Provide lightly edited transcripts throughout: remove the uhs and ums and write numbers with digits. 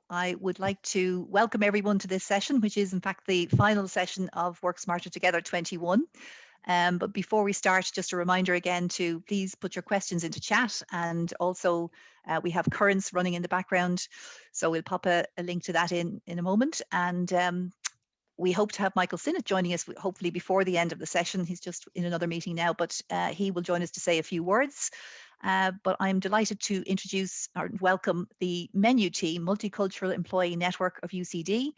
I would like to welcome everyone to this session, which is in fact the final session of Work Smarter Together 21. But before we start, just a reminder again to please put your questions into chat, and also we have currents running in the background, so we'll pop a link to that in a moment. And we hope to have Michael Sinnott joining us hopefully before the end of the session. He's just in another meeting now, but he will join us to say a few words. But I'm delighted to introduce or welcome the MENU team, Multicultural Employee Network of UCD.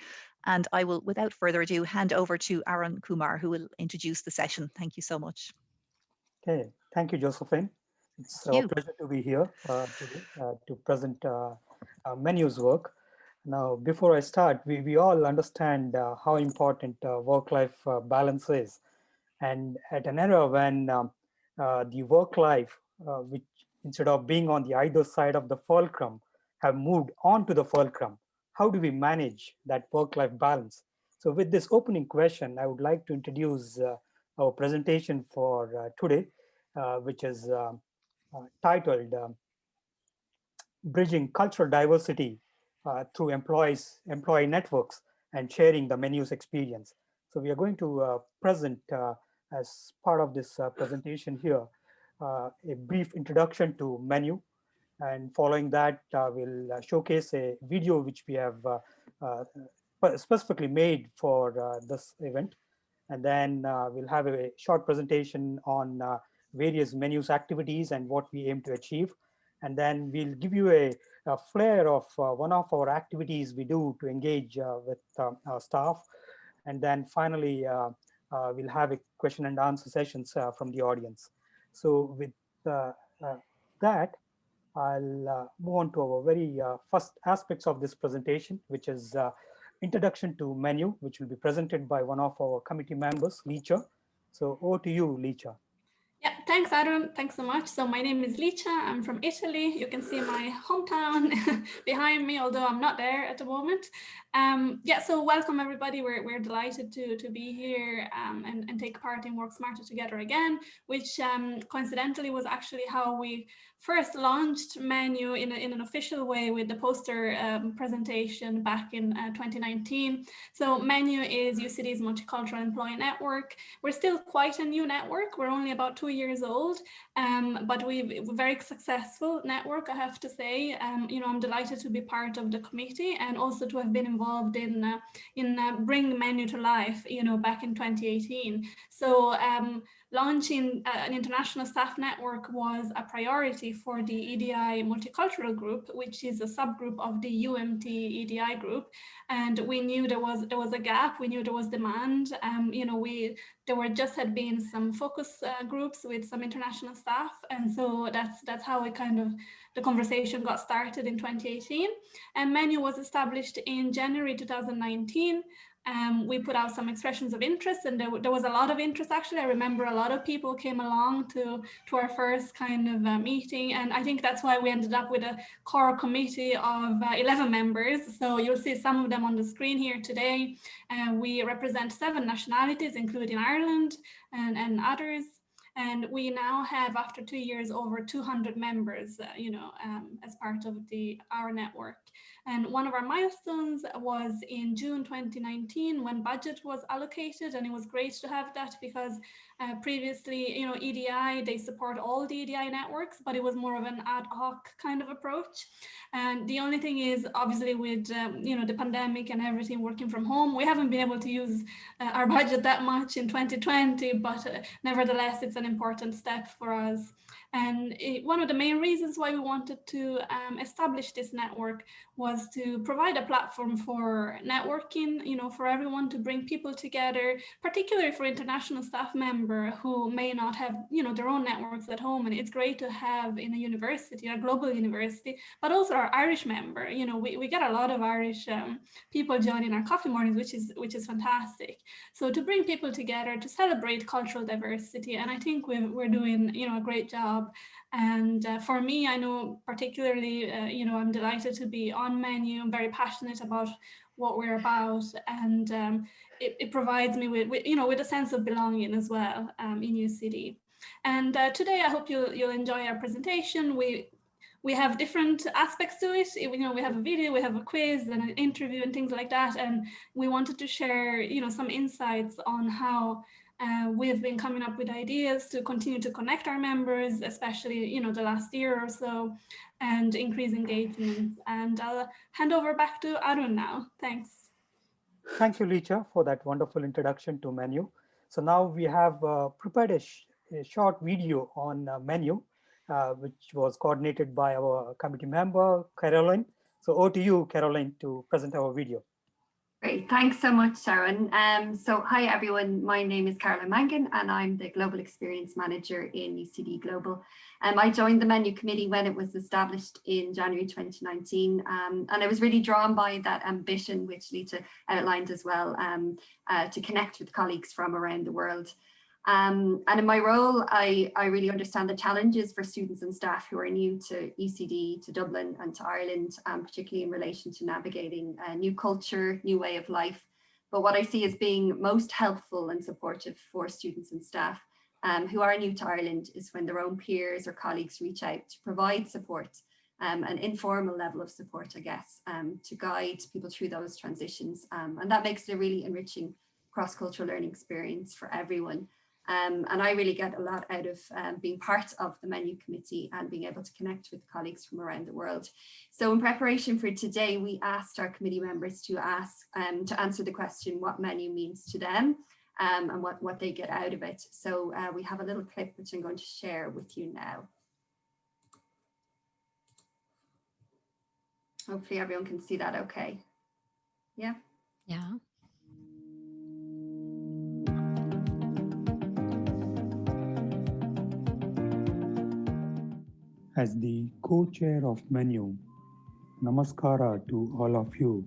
And I will, without further ado, hand over to Aaron Kumar, who will introduce the session. Thank you so much. Okay, thank you, Josephine. It's a pleasure to be here today to present MENU's work. Now, before I start, we all understand how important work-life balance is. And at an era when the work-life, which instead of being on the either side of the fulcrum, have moved on to the fulcrum, how do we manage that work-life balance? So with this opening question, I would like to introduce our presentation for today, which is titled Bridging Cultural Diversity through Employee Networks and Sharing the MENU's Experience. So we are going to present as part of this presentation here, a brief introduction to MENU. And following that, we'll showcase a video which we have specifically made for this event. And then we'll have a short presentation on various MENU's activities and what we aim to achieve. And then we'll give you a flair of one of our activities we do to engage with our staff. And then finally, we'll have a question and answer sessions from the audience. So with that, I'll move on to our very first aspects of this presentation, which is introduction to MENU, which will be presented by one of our committee members, Licha. So over to you, Licha. Yeah, thanks, Adam. Thanks so much. So my name is Licha. I'm from Italy. You can see my hometown behind me, although I'm not there at the moment. Yeah, so welcome everybody. We're delighted to be here and take part in Work Smarter Together again, which coincidentally was actually how we first launched MENU in an official way with the poster presentation back in 2019. So MENU is UCD's Multicultural Employee Network. We're still quite a new network. We're only about 2 years old, but we're a very successful network, I have to say. I'm delighted to be part of the committee and also to have been involved in bringing MENU to life, back in 2018. So launching an international staff network was a priority for the EDI Multicultural Group, which is a subgroup of the UMT EDI group. And we knew there was a gap. We knew there was demand. There had been some focus groups with some international staff, and so that's how the conversation got started in 2018. And MENU was established in January 2019. We put out some expressions of interest, and there was a lot of interest, actually. I remember a lot of people came along to our first meeting, and I think that's why we ended up with a core committee of 11 members. So you'll see some of them on the screen here today. We represent 7 nationalities, including Ireland and others. And we now have, after 2 years, over 200 members, as part of our network. And one of our milestones was in June 2019 when budget was allocated, and it was great to have that because previously, EDI, they support all the EDI networks, but it was more of an ad hoc kind of approach. And the only thing is, obviously, with the pandemic and everything working from home, we haven't been able to use our budget that much in 2020, but nevertheless, it's an important step for us. And one of the main reasons why we wanted to establish this network was to provide a platform for networking, for everyone to bring people together, particularly for international staff members who may not have, their own networks at home. And it's great to have in a university, a global university, but also our Irish member. We get a lot of Irish people joining our coffee mornings, which is fantastic. So to bring people together, to celebrate cultural diversity, and I think we're doing, a great job. And for me, I know particularly, I'm delighted to be on MENU. I'm very passionate about what we're about, and it provides me with a sense of belonging as well in UCD. And today, I hope you'll enjoy our presentation. we have different aspects to it. You know, we have a video, we have a quiz and an interview and things like that. And we wanted to share, you know, some insights on how we have been coming up with ideas to continue to connect our members, especially, you know, the last year or so, and increase engagement. And I'll hand over back to Arun now. Thanks. Thank you, Licha, for that wonderful introduction to Menu. So now we have prepared a short video on Menu, which was coordinated by our committee member, Caroline. So over to you, Caroline, to present our video. Great, thanks so much, Sharon. So hi everyone, my name is Caroline Mangan and I'm the Global Experience Manager in UCD Global. I joined the Menu Committee when it was established in January 2019, and I was really drawn by that ambition, which Lita outlined as well, to connect with colleagues from around the world. And in my role, I really understand the challenges for students and staff who are new to UCD, to Dublin and to Ireland, particularly in relation to navigating a new culture, new way of life. But what I see as being most helpful and supportive for students and staff who are new to Ireland is when their own peers or colleagues reach out to provide support, an informal level of support, I guess, to guide people through those transitions. And that makes it a really enriching cross-cultural learning experience for everyone. And I really get a lot out of being part of the Menu Committee and being able to connect with colleagues from around the world. So in preparation for today, we asked our committee members to answer the question what Menu means to them and what they get out of it. So we have a little clip which I'm going to share with you now. Hopefully everyone can see that okay. Yeah? Yeah. As the co-chair of Menu, namaskara to all of you.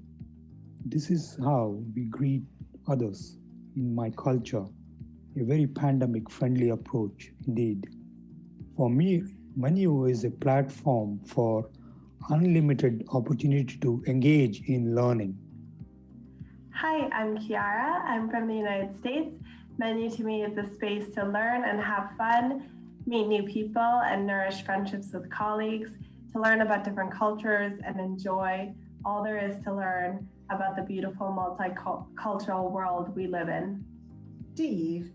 This is how we greet others in my culture, a very pandemic-friendly approach indeed. For me, Menu is a platform for unlimited opportunity to engage in learning. Hi, I'm Kiara. I'm from the United States. Menu to me is a space to learn and have fun, meet new people and nourish friendships with colleagues, to learn about different cultures and enjoy all there is to learn about the beautiful multicultural world we live in. Steve,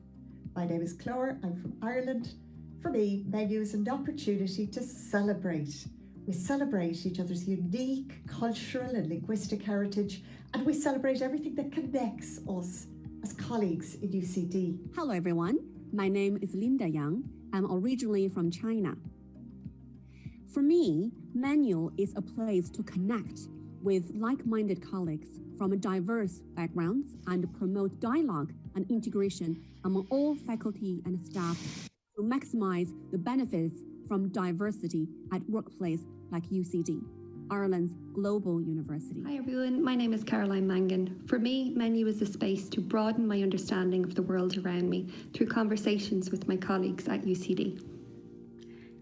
my name is Clore, I'm from Ireland. For me, Menu is an opportunity to celebrate. We celebrate each other's unique cultural and linguistic heritage, and we celebrate everything that connects us as colleagues in UCD. Hello everyone, my name is Linda Yang. I'm originally from China. For me, Menu is a place to connect with like-minded colleagues from diverse backgrounds and promote dialogue and integration among all faculty and staff to maximize the benefits from diversity at workplace like UCD, Ireland's global university. Hi everyone, my name is Caroline Mangan. For me, Menu is a space to broaden my understanding of the world around me through conversations with my colleagues at UCD.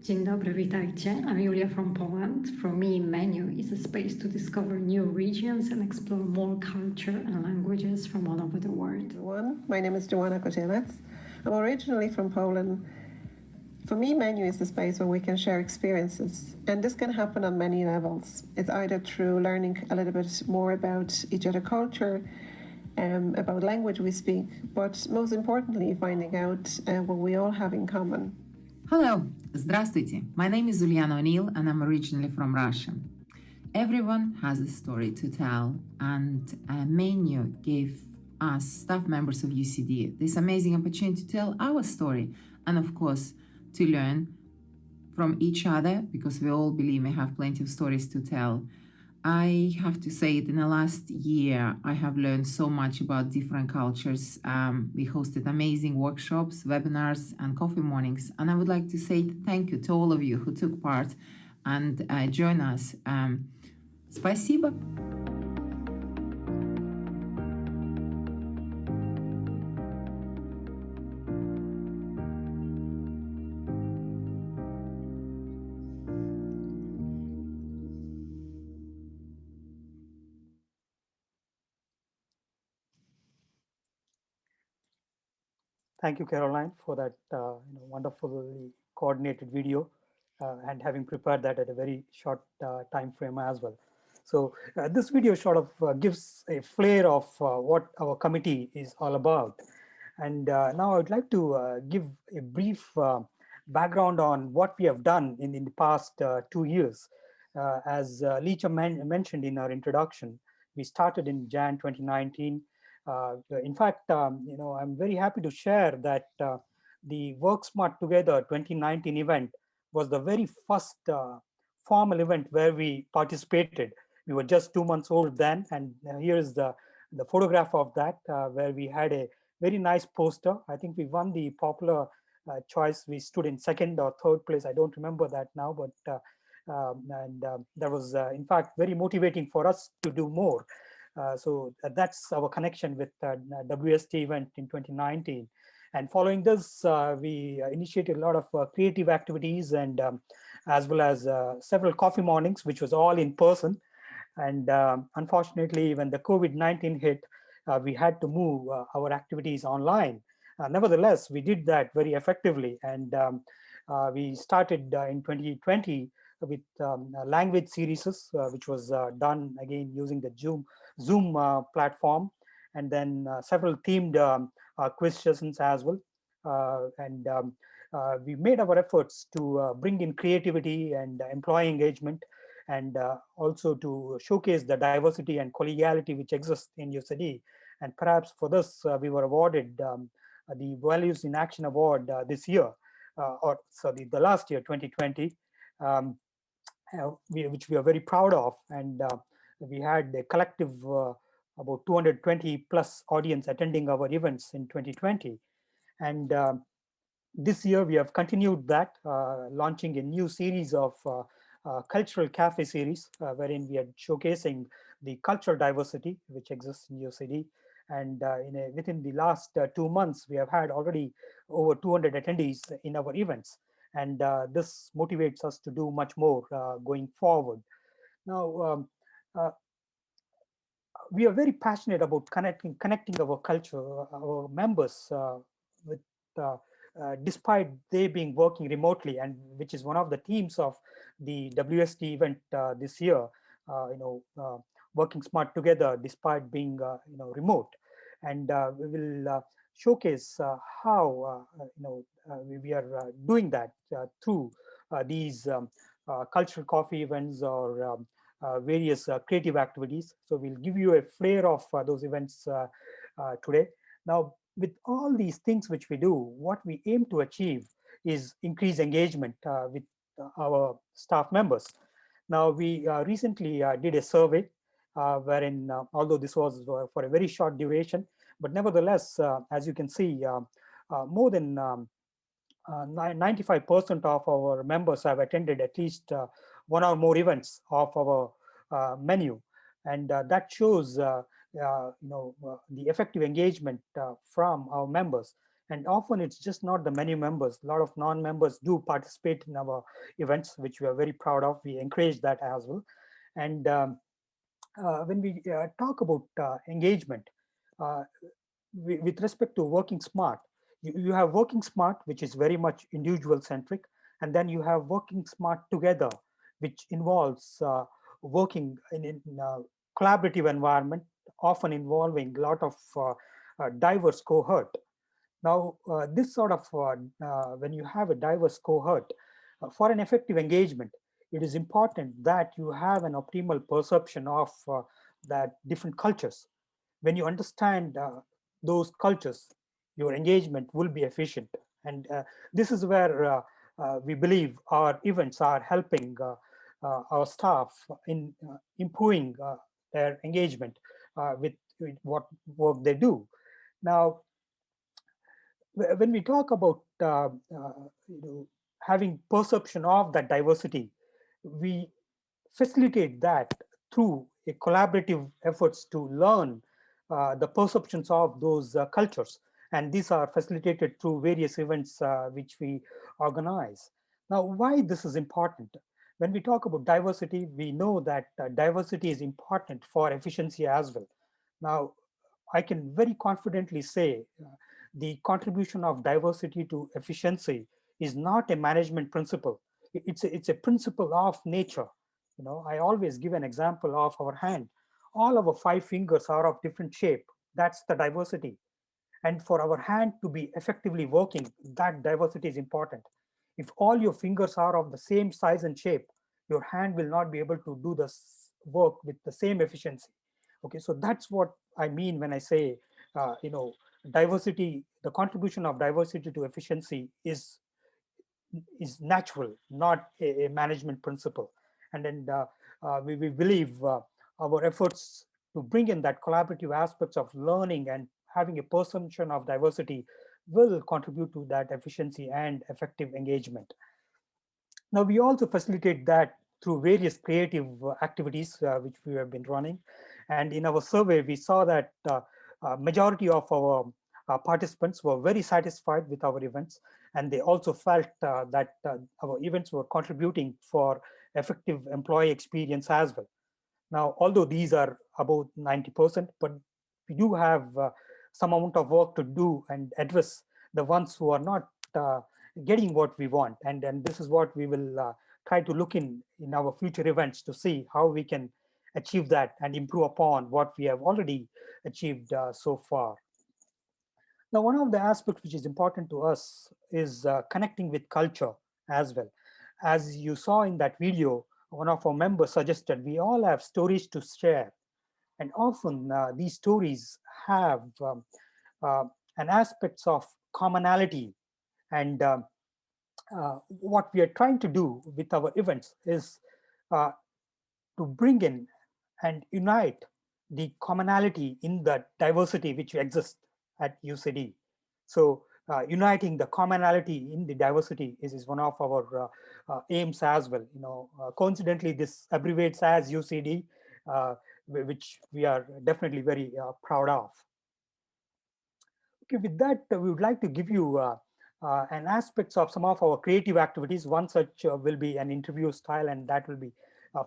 Dzień dobry, witajcie. I'm Julia from Poland. For me, Menu is a space to discover new regions and explore more culture and languages from all over the world. Everyone, my name is Joanna Kotelec. I'm originally from Poland. For me, Menu is a space where we can share experiences, and this can happen on many levels. It's either through learning a little bit more about each other's culture, about language we speak, but most importantly, finding out what we all have in common. Hello, здравствуйте. My name is Uliana O'Neill and I'm originally from Russia. Everyone has a story to tell, and Menu gave us, staff members of UCD, this amazing opportunity to tell our story and of course to learn from each other, because we all believe we have plenty of stories to tell. I have to say that in the last year, I have learned so much about different cultures. We hosted amazing workshops, webinars, and coffee mornings. And I would like to say thank you to all of you who took part and join us. Спасибо. Thank you, Caroline, for that wonderfully coordinated video. and having prepared that at a very short time frame as well. So this video sort of gives a flair of what our committee is all about. And now I would like to give a brief background on what we have done in the past 2 years. As Licha mentioned in our introduction, we started in Jan 2019. In fact, I'm very happy to share that the Work Smart Together 2019 event was the very first formal event where we participated. We were just 2 months old then, and here is the photograph of that, where we had a very nice poster. I think we won the popular choice. We stood in second or third place. I don't remember that now, but that was in fact very motivating for us to do more. So that's our connection with WST event in 2019. And following this, we initiated a lot of creative activities, and as well as several coffee mornings, which was all in person. And unfortunately, when the COVID-19 hit, we had to move our activities online. Nevertheless, we did that very effectively. And we started in 2020 with a language series, which was done again using the Zoom platform, and then several themed quiz sessions as well. We made our efforts to bring in creativity and employee engagement, and also to showcase the diversity and collegiality which exists in UCD. And perhaps for this, we were awarded the Values in Action Award this year, or sorry, the last year, 2020, which we are very proud of. And we had a collective about 220 plus audience attending our events in 2020. And this year we have continued that, launching a new series of cultural cafe series, wherein we are showcasing the cultural diversity which exists in UCD. And within the last 2 months, we have had already over 200 attendees in our events. And this motivates us to do much more going forward. Now, we are very passionate about connecting our culture, our members, with despite they being working remotely, and which is one of the themes of the WST event this year. Working smart together despite being remote, and we will showcase how we are doing that through these cultural coffee events or various creative activities. So we'll give you a flair of those events today. Now, with all these things which we do, what we aim to achieve is increase engagement with our staff members. Now, we recently did a survey wherein, although this was for a very short duration, but nevertheless, as you can see, more than 95% of our members have attended at least one or more events of our menu, and that shows the effective engagement from our members. And often it's just not the menu members. A lot of non-members do participate in our events, which we are very proud of. We encourage that as well. And when we talk about engagement, with respect to working smart, you have working smart, which is very much individual centric, and then you have working smart together, which involves working in a collaborative environment, often involving a lot of diverse cohort. Now, this sort of, when you have a diverse cohort, for an effective engagement, it is important that you have an optimal perception of that different cultures. When you understand those cultures, your engagement will be efficient. And this is where we believe our events are helping our staff in improving their engagement with what work they do. Now, when we talk about having perception of that diversity, we facilitate that through a collaborative efforts to learn the perceptions of those cultures. And these are facilitated through various events which we organize. Now, why this is important? When we talk about diversity, we know that diversity is important for efficiency as well. Now, I can very confidently say the contribution of diversity to efficiency is not a management principle. it's a principle of nature. You know, I always give an example of our hand. All our 5 fingers are of different shape. That's the diversity. And for our hand to be effectively working, that diversity is important. If all your fingers are of the same size and shape, your hand will not be able to do the work with the same efficiency. Okay, so that's what I mean when I say, you know, diversity, the contribution of diversity to efficiency is natural, not a management principle. And then we believe our efforts to bring in that collaborative aspects of learning and having a perception of diversity will contribute to that efficiency and effective engagement. Now, we also facilitate that through various creative activities which we have been running. And in our survey, we saw that majority of our participants were very satisfied with our events, and they also felt that our events were contributing for effective employee experience as well. Now, although these are about 90%, but we do have some amount of work to do and address the ones who are not getting what we want. And this is what we will try to look in our future events to see how we can achieve that and improve upon what we have already achieved so far. Now, one of the aspects which is important to us is connecting with culture as well. As you saw in that video, one of our members suggested we all have stories to share. And often these stories have an aspects of commonality. And what we are trying to do with our events is to bring in and unite the commonality in the diversity which exists at UCD. So uniting the commonality in the diversity is one of our aims as well. You know, coincidentally, this abbreviates as UCD, which we are definitely very proud of. Okay, with that, we would like to give you an aspects of some of our creative activities. One such will be an interview style, and that will be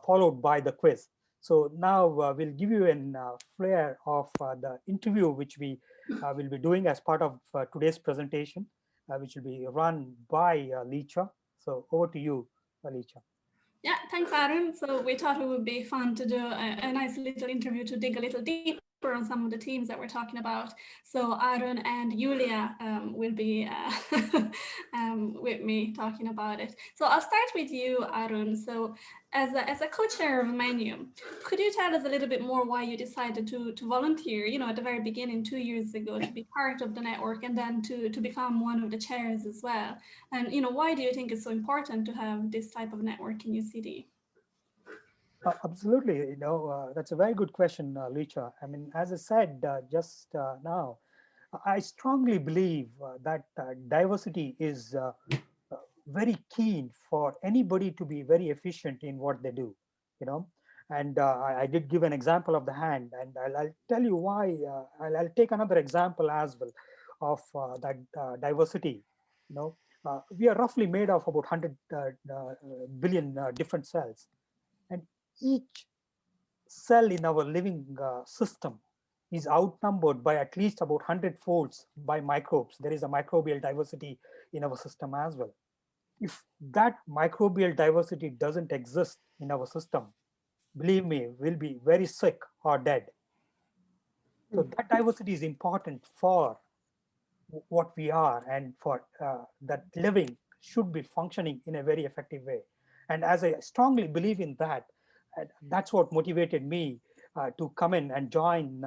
followed by the quiz. So now we'll give you an flair of the interview which we will be doing as part of today's presentation, which will be run by Licha. So over to you, Licha. Yeah, thanks, Arun. So we thought it would be fun to do a nice little interview to dig a little deeper on some of the themes that we're talking about. So Arun and Julia will be with me talking about it. So I'll start with you, Arun. So as a co-chair of Menu, could you tell us a little bit more why you decided to volunteer, you know, at the very beginning 2 years ago, to be part of the network and then to become one of the chairs as well? And, you know, why do you think it's so important to have this type of network in UCD? Absolutely, you know, that's a very good question, Licha. I mean, as I said just now, I strongly believe that diversity is very keen for anybody to be very efficient in what they do, you know. And I did give an example of the hand, and I'll tell you why. I'll take another example as well of that diversity. You know, we are roughly made of about 100 billion different cells, and each cell in our living system is outnumbered by at least about 100 folds by microbes. There is a microbial diversity in our system as well. If that microbial diversity doesn't exist in our system, believe me, we'll be very sick or dead. So that diversity is important for what we are, and for that living should be functioning in a very effective way. And as I strongly believe in that, that's what motivated me to come in and join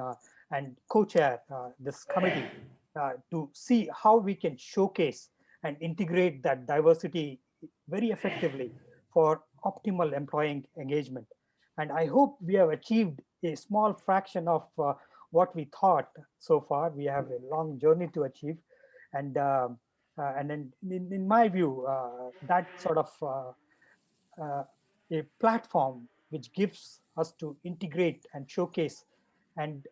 and co-chair this committee to see how we can showcase and integrate that diversity very effectively for optimal employee engagement. And I hope we have achieved a small fraction of what we thought so far. We have a long journey to achieve. And then in my view, that sort of a platform which gives us to integrate and showcase and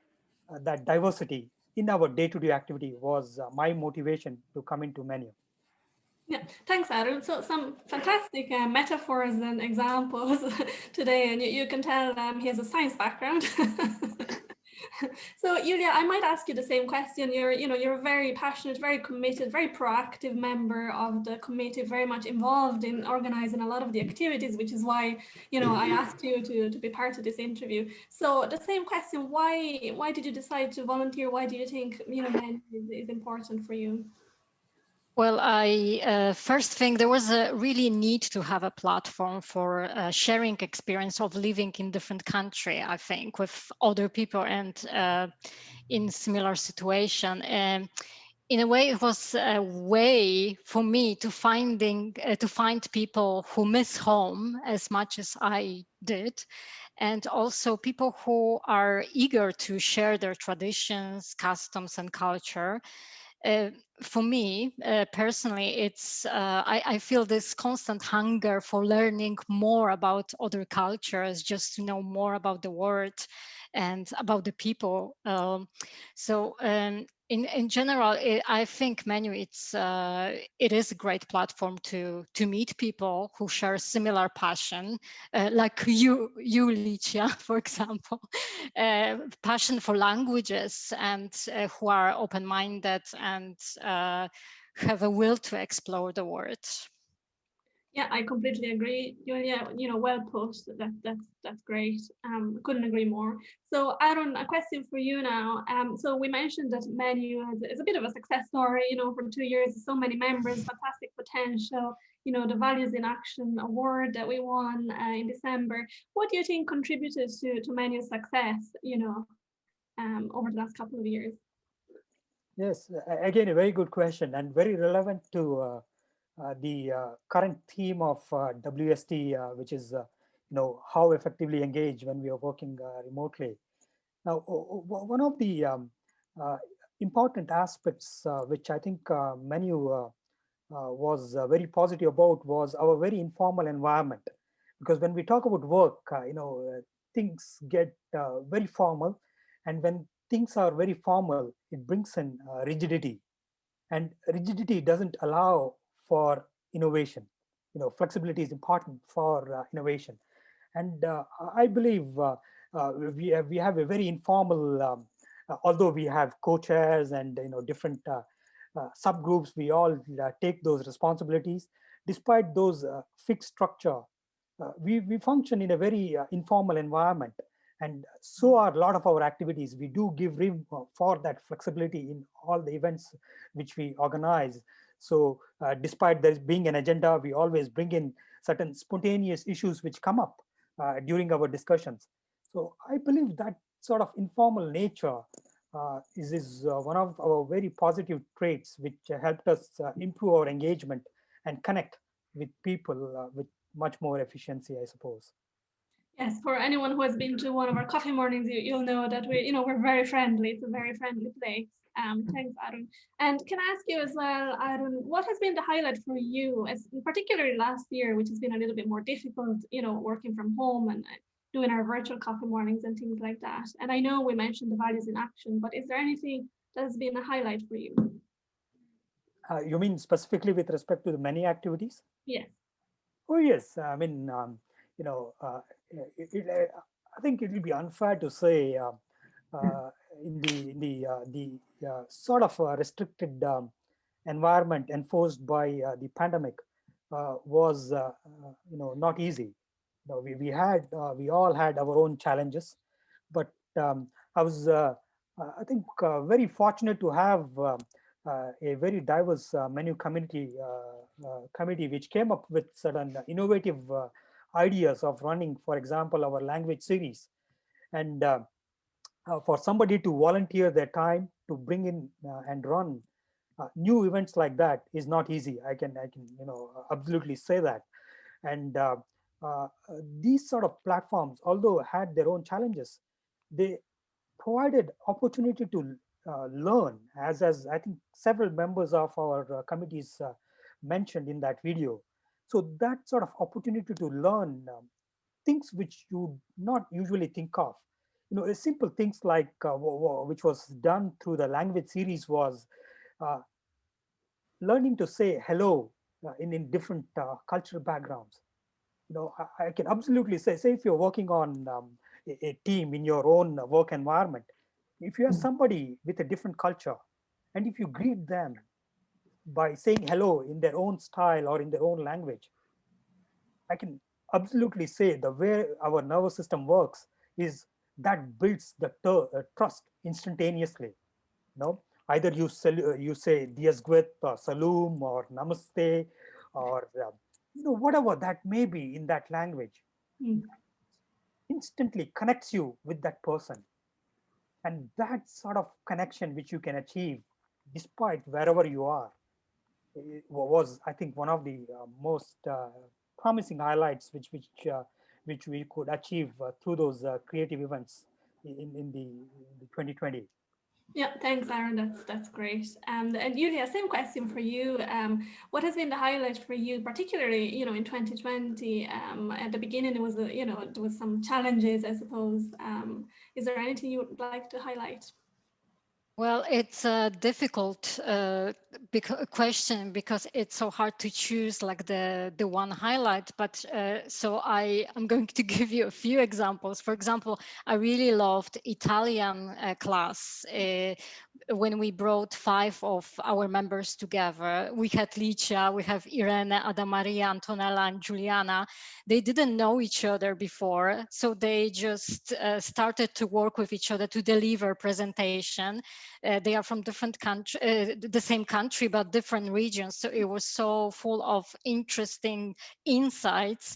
that diversity in our day-to-day activity was my motivation to come into Menu. Yeah, thanks, Arun. So some fantastic metaphors and examples today, and you can tell he has a science background. So Julia, I might ask you the same question. You're a very passionate, very committed, very proactive member of the committee, very much involved in organizing a lot of the activities, which is why, I asked you to be part of this interview. So the same question, why did you decide to volunteer? Why do you think, men is important for you? Well, I first think there was a really need to have a platform for sharing experience of living in different country, I think, with other people and in similar situation. And in a way, it was a way for me to find people who miss home as much as I did, and also people who are eager to share their traditions, customs, and culture. For me personally, I feel this constant hunger for learning more about other cultures, just to know more about the world and about the people. In general, I think Menu it is a great platform to meet people who share similar passion, like you, Licia, for example, passion for languages, and who are open-minded and have a will to explore the world. Yeah, I completely agree, Julia. Well put. That's great. Couldn't agree more. So, Aaron, a question for you now. So we mentioned that Menu is a bit of a success story. From 2 years, so many members, fantastic potential. The Values in Action award that we won in December. What do you think contributed to Menu's success? Over the last couple of years. Yes, again, a very good question and very relevant to the current theme of WST, which is, how effectively engage when we are working remotely. Now, one of the important aspects which I think Menu was very positive about was our very informal environment. Because when we talk about work, things get very formal, and when things are very formal, it brings in rigidity, and rigidity doesn't allow for innovation. Flexibility is important for innovation, and I believe we have a very informal, although we have co-chairs and different subgroups, we all take those responsibilities. Despite those fixed structure, we function in a very informal environment, and so are a lot of our activities. We do give room for that flexibility in all the events which we organize. So despite there being an agenda, we always bring in certain spontaneous issues which come up during our discussions. So I believe that sort of informal nature is one of our very positive traits which helped us improve our engagement and connect with people with much more efficiency, I suppose. Yes, for anyone who has been to one of our coffee mornings, you'll know that we're very friendly. It's a very friendly place. Thanks, Aaron. And can I ask you as well, Aaron, what has been the highlight for you, as particularly last year, which has been a little bit more difficult, working from home and doing our virtual coffee mornings and things like that. And I know we mentioned the Values in Action, but is there anything that has been a highlight for you? You mean specifically with respect to the many activities? Yes. Oh yes, I mean, I think it will be unfair to say in the sort of restricted environment enforced by the pandemic was not easy. We all had our own challenges, but I was I think very fortunate to have a very diverse Menu community committee which came up with certain innovative ideas of running, for example, our language series. And for somebody to volunteer their time to bring in and run new events like that is not easy. I can absolutely say that. And these sort of platforms, although had their own challenges, they provided opportunity to learn, as I think several members of our committees mentioned in that video. So that sort of opportunity to learn things which you not usually think of. Simple things like which was done through the language series was learning to say hello in different cultural backgrounds. I can absolutely say if you're working on a team in your own work environment, If you have somebody with a different culture, and if you greet them by saying hello in their own style or in their own language, I can absolutely say the way our nervous system works is that builds the trust instantaneously. No, either you say Dias Gwit or Salum or Namaste or whatever that may be in that language, Mm. instantly connects you with that person. And that sort of connection which you can achieve despite wherever you are was, I think, one of the most promising highlights which we could achieve through those creative events in the 2020. Yeah, thanks, Aaron. That's great. And Yulia, same question for you. What has been the highlight for you, particularly in 2020? At the beginning, it was there was some challenges, I suppose. Is there anything you would like to highlight? Well, it's a difficult question because it's so hard to choose like the one highlight. But so I'm going to give you a few examples. For example, I really loved Italian class. When we brought 5 of our members together, we had Licia, we have Irene, Adamaria, Antonella, and Juliana. They didn't know each other before, so they just started to work with each other to deliver presentation. They are from different country, the same country, but different regions. So it was so full of interesting insights.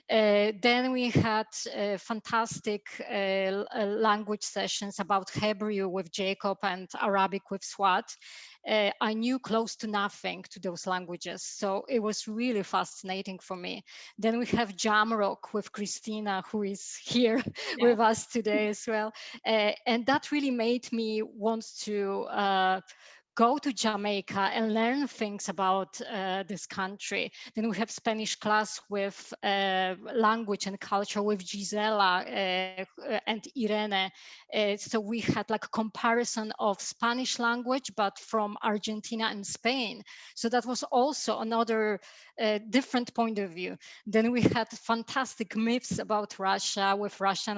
Then we had fantastic language sessions about Hebrew with Jacob and Arabic with Swat. I knew close to nothing to those languages, so it was really fascinating for me. Then we have Jamrock with Christina, who is here with us today as well. And that really made me want to go to Jamaica and learn things about this country. Then we have Spanish class with language and culture with Gisela and Irene. So we had like a comparison of Spanish language, but from Argentina and Spain. So that was also another different point of view. Then we had fantastic myths about Russia with Russian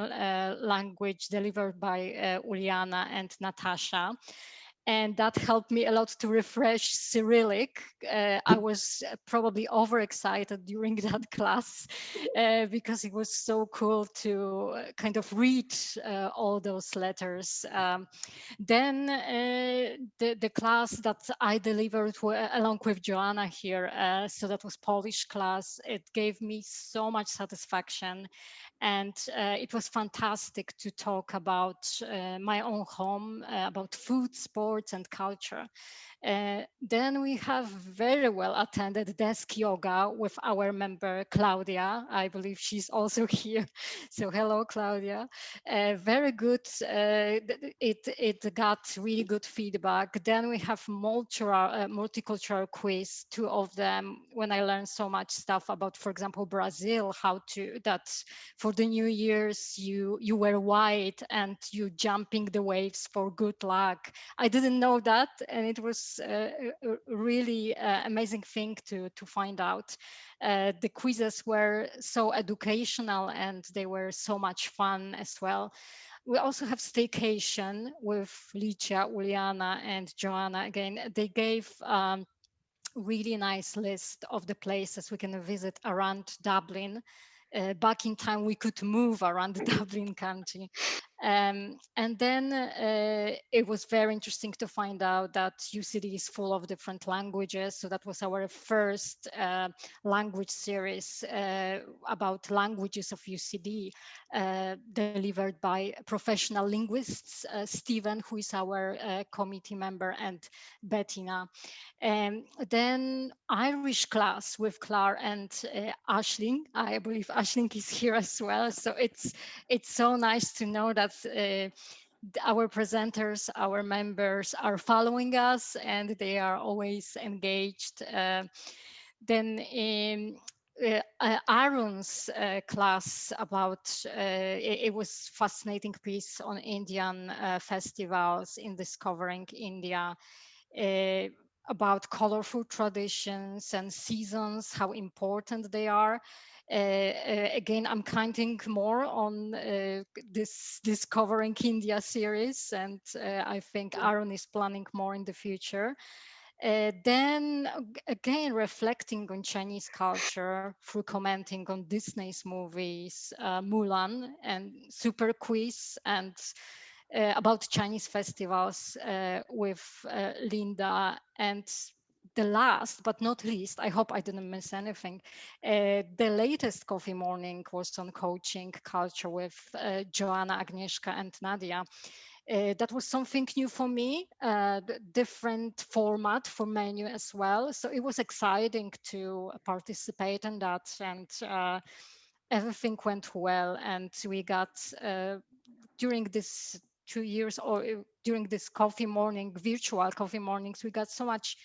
language delivered by Uliana and Natasha. And that helped me a lot to refresh Cyrillic. I was probably overexcited during that class because it was so cool to kind of read all those letters. Then the class that I delivered along with Joanna here, so that was Polish class, it gave me so much satisfaction. And it was fantastic to talk about my own home, about food, sports, and culture. Then we have very well attended desk yoga with our member Claudia. I believe she's also here. So hello, Claudia. Very good. It got really good feedback. Then we have multicultural quiz, 2 of them, when I learned so much stuff about, for example, Brazil, that for the New Year's you wear white and you jumping the waves for good luck. I didn't know that, and it was a really amazing thing to find out. The quizzes were so educational and they were so much fun as well. We also have staycation with Licia, Uliana, and Joanna. Again, they gave really nice list of the places we can visit around Dublin. Back in time, we could move around the Dublin country. And then it was very interesting to find out that UCD is full of different languages. So that was our first language series about languages of UCD, delivered by professional linguists, Stephen, who is our committee member, and Bettina. Then Irish class with Claire and Aisling. I believe Aisling is here as well. So it's so nice to know that our presenters, our members are following us and they are always engaged. Then Aaron's class about, it was fascinating piece on Indian festivals in discovering India. About colorful traditions and seasons, how important they are. Again, I'm counting more on this Discovering India series, and I think Aaron is planning more in the future. Then again, reflecting on Chinese culture through commenting on Disney's movies, Mulan and Super Quiz, and about Chinese festivals with Linda. And the last but not least, I hope I didn't miss anything, the latest coffee morning was on coaching culture with Joanna, Agnieszka and Nadia. That was something new for me, different format for menu as well. So it was exciting to participate in that, and everything went well. And we got, during this 2 years, or during this coffee morning, virtual coffee mornings, we got so much,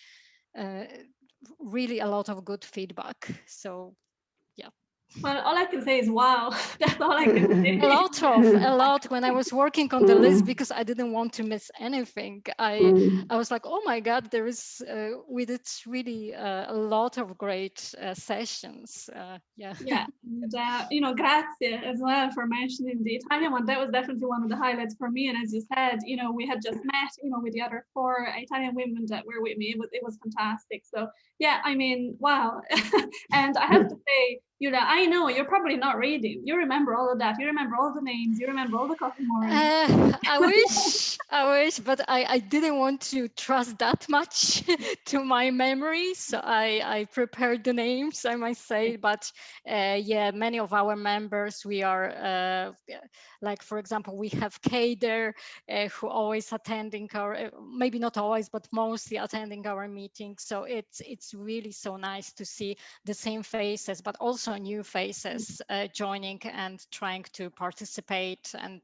really a lot of good feedback. So yeah. Well, all I can say is wow. That's all I can say. A lot when I was working on the list, because I didn't want to miss anything. I was like, oh my God, there is, we did really a lot of great sessions. Yeah. Yeah, and grazie as well for mentioning the Italian one. That was definitely one of the highlights for me. And as you said, we had just met, with the other 4 Italian women that were with me. It was fantastic. So yeah, I mean, wow. And I have to say, Yulia, I know you're probably not reading. You remember all of that. You remember all the names. You remember all the coffee mornings. I wish, but I didn't want to trust that much to my memory. So I prepared the names, I might say. But yeah, many of our members, we are, like, for example, we have Kay there, who always attending our, maybe not always, but mostly attending our meetings. So it's really so nice to see the same faces, but also new faces joining and trying to participate, and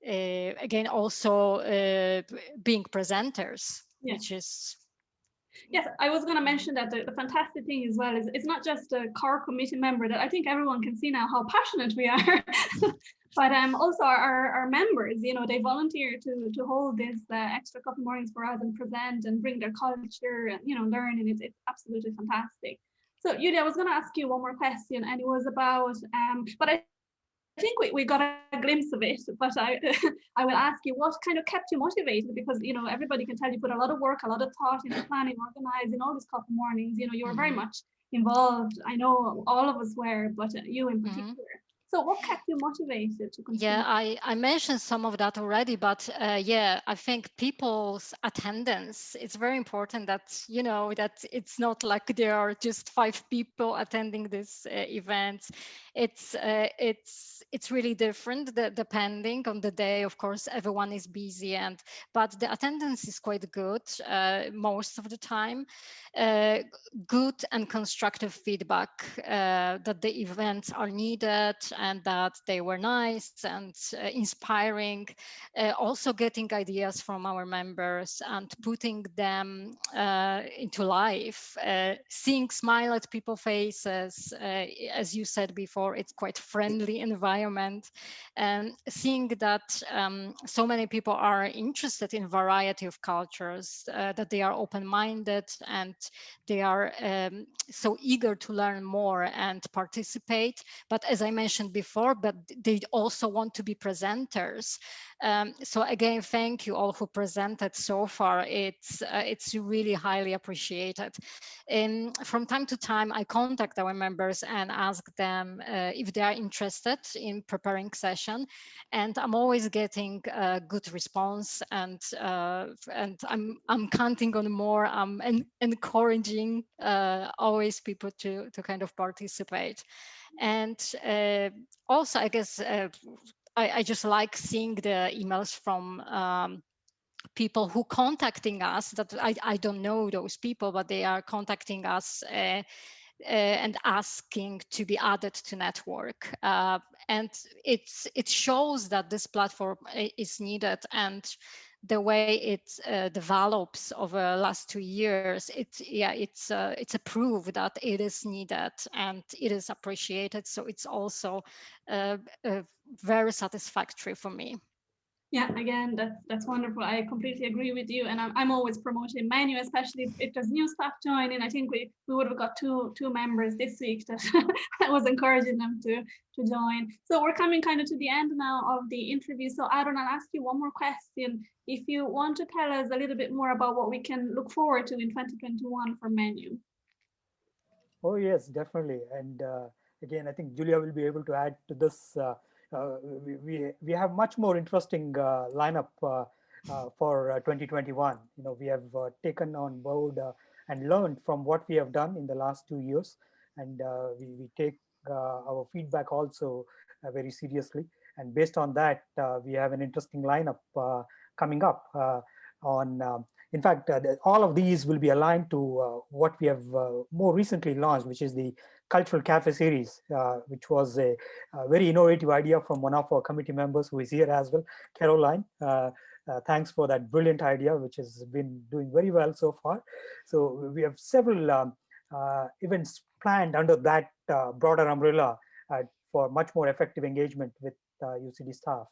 again also being presenters, which is. Yes, I was going to mention that the fantastic thing as well is it's not just a core committee member, that I think everyone can see now how passionate we are, but also our members, they volunteer to hold these extra coffee mornings for us and present and bring their culture and, learn, and it's absolutely fantastic. So Yulia, I was going to ask you one more question, and it was about, but I think we got a glimpse of it, but I I will ask you, what kind of kept you motivated? Because everybody can tell you put a lot of work, a lot of thought into planning, organizing all these coffee mornings. You were very much involved. I know all of us were, but you in particular. So what kept you motivated to continue? Yeah, I mentioned some of that already, but yeah, I think people's attendance, it's very important that, that it's not like there are just 5 people attending this event. It's really different depending on the day. Of course, everyone is busy, but the attendance is quite good most of the time. Good and constructive feedback that the events are needed and that they were nice and inspiring. Also getting ideas from our members and putting them into life. Seeing smile at people's faces, as you said before, it's quite friendly environment. And seeing that so many people are interested in variety of cultures, that they are open-minded and they are so eager to learn more and participate. But as I mentioned before, but they also want to be presenters. So again, thank you all who presented so far. It's really highly appreciated. From time to time, I contact our members and ask them if they are interested in preparing session, and I'm always getting a good response, and I'm counting on more. I'm encouraging always people to kind of participate. And also, I guess I just like seeing the emails from people who contacting us, that I don't know those people, but they are contacting us and asking to be added to network. And it shows that this platform is needed, and the way it develops over the last 2 years, it's a proof that it is needed and it is appreciated. So it's also very satisfactory for me. Yeah, again, that's wonderful. I completely agree with you, and I'm always promoting Menu, especially if there's new staff joining. I think we would have got two members this week that I was encouraging them to join. So we're coming kind of to the end now of the interview. So Aaron, I'll ask you one more question. If you want to tell us a little bit more about what we can look forward to in 2021 for Menu. Oh yes, definitely. And again, I think Julia will be able to add to this. We have much more interesting lineup for 2021. You know, we have taken on board and learned from what we have done in the last 2 years, and we take our feedback also very seriously. And based on that, we have an interesting lineup coming up on. In fact, all of these will be aligned to what we have more recently launched, which is the Cultural Cafe series, which was a very innovative idea from one of our committee members who is here as well, Caroline. Thanks for that brilliant idea, which has been doing very well so far. So we have several events planned under that broader umbrella for much more effective engagement with UCD staff.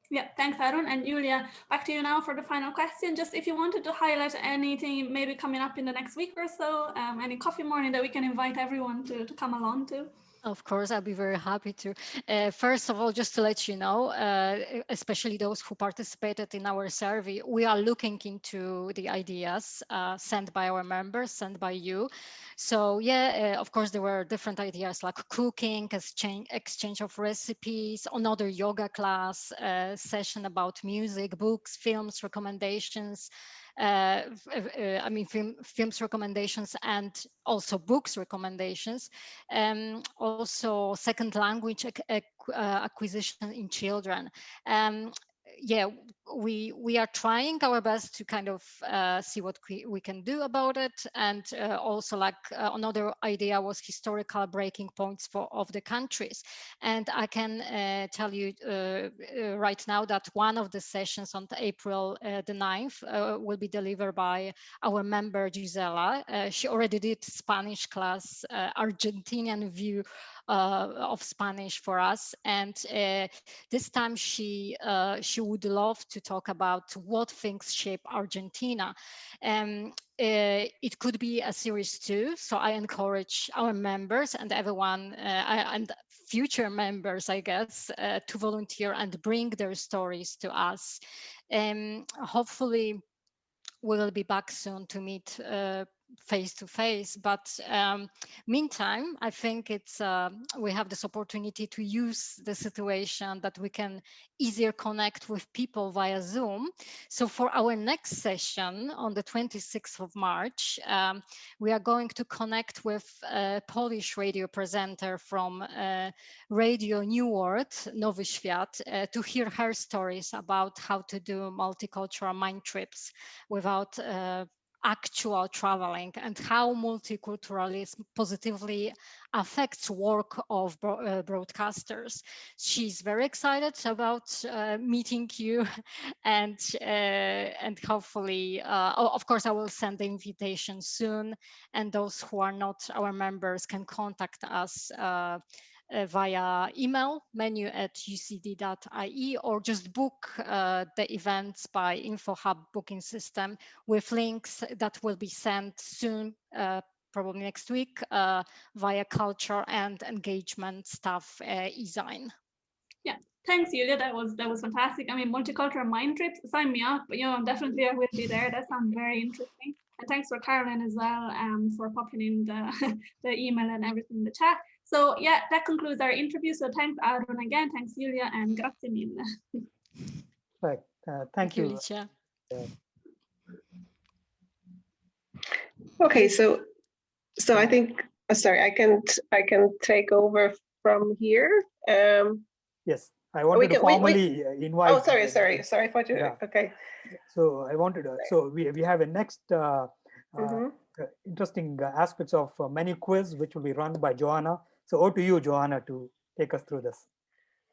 Yeah, thanks, Aaron. And Julia, back to you now for the final question. Just if you wanted to highlight anything maybe coming up in the next week or so, any coffee morning that we can invite everyone to come along to. Of course, I'll be very happy to. First of all, just to let you know, especially those who participated in our survey, we are looking into the ideas sent by our members, sent by you. So yeah, of course, there were different ideas like cooking, exchange of recipes, another yoga class, session about music, books, films, recommendations. I mean, films recommendations and also books recommendations. Also second language acquisition in children. Yeah, we are trying our best to kind of see what we can do about it. And also like another idea was historical breaking points of the countries. And I can tell you right now that one of the sessions on April the 9th will be delivered by our member Gisela. She already did Spanish class, Argentinian view of Spanish for us, and this time she would love to talk about what things shape Argentina. It could be a series too, so I encourage our members and everyone and future members, I guess, to volunteer and bring their stories to us. Hopefully we will be back soon to meet face to face, but meantime I think it's we have this opportunity to use the situation that we can easier connect with people via Zoom. So for our next session on the 26th of March, we are going to connect with a Polish radio presenter from Radio New World, Nowy Świat, to hear her stories about how to do multicultural mind trips without actual traveling, and how multiculturalism positively affects work of broadcasters. She's very excited about meeting you, and hopefully, of course, I will send the invitation soon, and those who are not our members can contact us via email, menu@ucd.ie, or just book the events by InfoHub booking system with links that will be sent soon, probably next week, via culture and engagement staff e-sign. Yeah, thanks, Julia. That was fantastic. I mean, multicultural mind trips, sign me up. You know, definitely I will be there. That sounds very interesting. And thanks for Caroline as well for popping in the email and everything in the chat. So yeah, that concludes our interview. So thanks, Aaron, again. Thanks, Julia, and grazie mille. Right. Thank you. Licia. Okay, so I think sorry, I can take over from here. Yes, I wanted to formally invite. Oh, sorry. I thought you. Yeah. Okay. So I wanted to. So we have a next interesting aspects of menu quiz, which will be run by Joanna. So over to you, Joanna, to take us through this.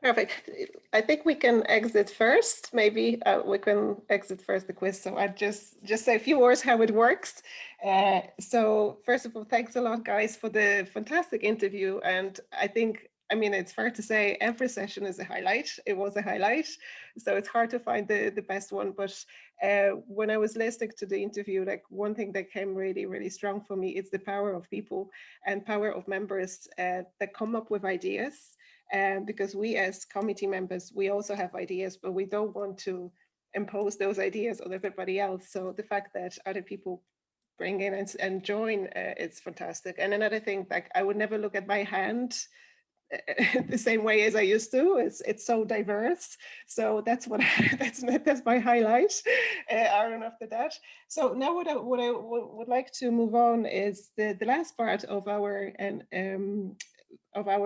Perfect. I think we can exit first. Maybe we can exit first the quiz. So I just say a few words how it works. So first of all, thanks a lot, guys, for the fantastic interview. And I think I mean, it's fair to say every session is a highlight. It was a highlight. So it's hard to find the best one. But when I was listening to the interview, like one thing that came really, really strong for me is the power of people and power of members that come up with ideas. Because we as committee members, we also have ideas, but we don't want to impose those ideas on everybody else. So the fact that other people bring in and join, it's fantastic. And another thing, like I would never look at my hand the same way as I used to. It's so diverse. So that's what that's my highlight. Aaron, after that. So now what I would like to move on is the last part of our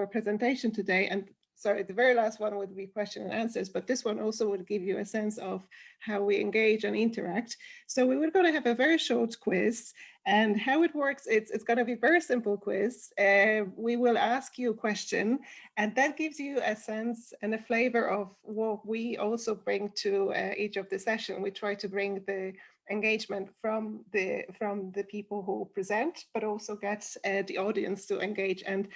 presentation today. And sorry, the very last one would be question and answers, but this one also would give you a sense of how we engage and interact. So we were going to have a very short quiz, and how it works, it's going to be a very simple quiz. We will ask you a question, and that gives you a sense and a flavor of what we also bring to each of the session. We try to bring the engagement from the people who present, but also get the audience to engage. And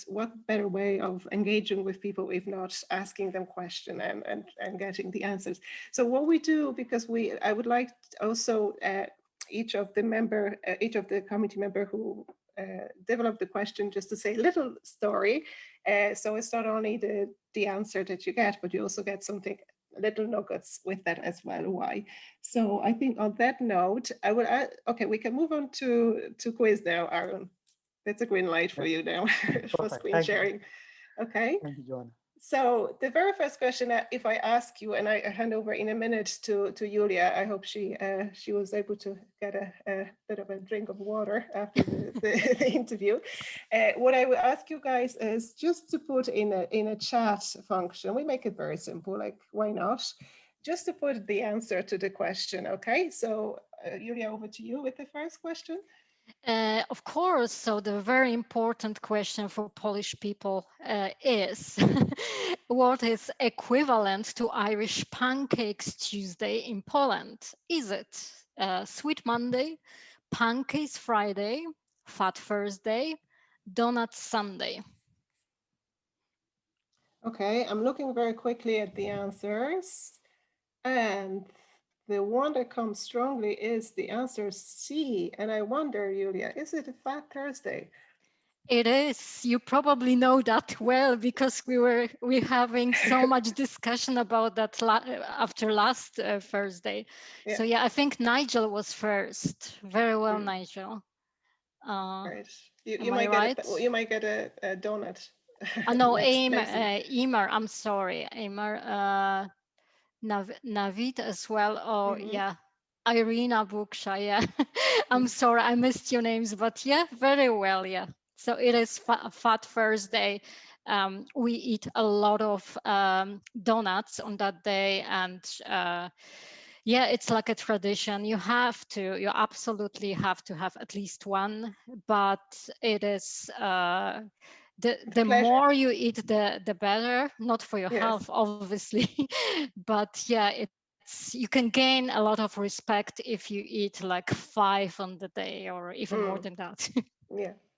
what better way of engaging with people if not asking them questions and getting the answers. So what we do, because I would like also each of the committee member who developed the question just to say a little story. So it's not only the answer that you get, but you also get something, little nuggets with that as well. Why? So I think on that note, I will add, okay, we can move on to quiz now, Aaron. That's a green light for you now for screen sharing. Okay. Thank you, Joanna. So the very first question, if I ask you, and I hand over in a minute to Julia, I hope she was able to get a bit of a drink of water after the interview. What I will ask you guys is just to put in a chat function. We make it very simple, like why not? Just to put the answer to the question, okay? So Julia, over to you with the first question. Of course. So the very important question for Polish people is, what is equivalent to Irish Pancakes Tuesday in Poland? Is it Sweet Monday, Pancakes Friday, Fat Thursday, Donut Sunday? Okay, I'm looking very quickly at the answers. And the one that comes strongly is the answer C. And I wonder, Julia, is it a Fat Thursday? It is. You probably know that well because we're having so much discussion about that after last Thursday. Yeah. So yeah, I think Nigel was first. Very well, Nigel. Right. You might get a donut. No, Emer. I'm sorry, Emer. Navid as well. Or yeah, Irina Buksha. Yeah. I'm sorry, I missed your names, but yeah, very well. Yeah. So it is Fat Thursday. We eat a lot of donuts on that day, and yeah, it's like a tradition. You absolutely have to have at least one, but it is the more you eat, the better. Not for your health, obviously, but yeah, you can gain a lot of respect if you eat like 5 on the day or even more than that.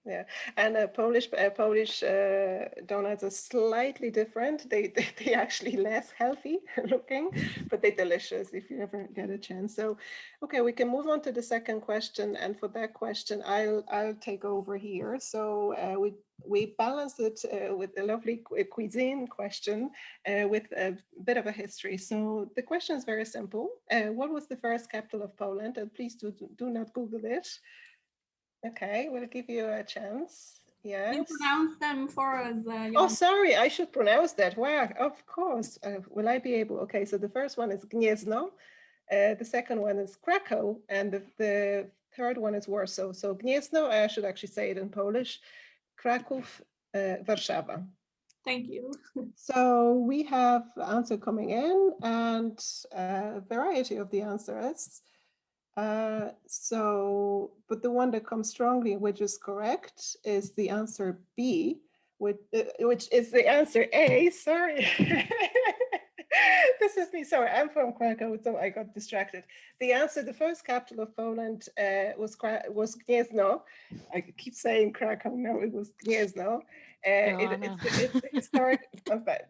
Yeah, and Polish donuts are slightly different. They actually less healthy looking, but they're delicious if you ever get a chance. So, okay, we can move on to the second question, and for that question, I'll take over here. So we balanced it with a lovely cuisine question with a bit of a history. So the question is very simple. What was the first capital of Poland? And please do not Google it. Okay, we'll give you a chance. Yes. You pronounce them for us. Oh, sorry, I should pronounce that. Wow, of course. Will I be able? Okay, so the first one is Gniezno, the second one is Krakow, and the third one is Warsaw. So Gniezno, I should actually say it in Polish, Kraków, Warszawa. Thank you. So we have the answer coming in and a variety of the answers. But the one that comes strongly, which is correct, is the answer B, which is the answer A. Sorry. This is me. Sorry, I'm from Krakow, so I got distracted. The first capital of Poland was Gniezno. I keep saying Krakow. No, it was Gniezno. It's the historic.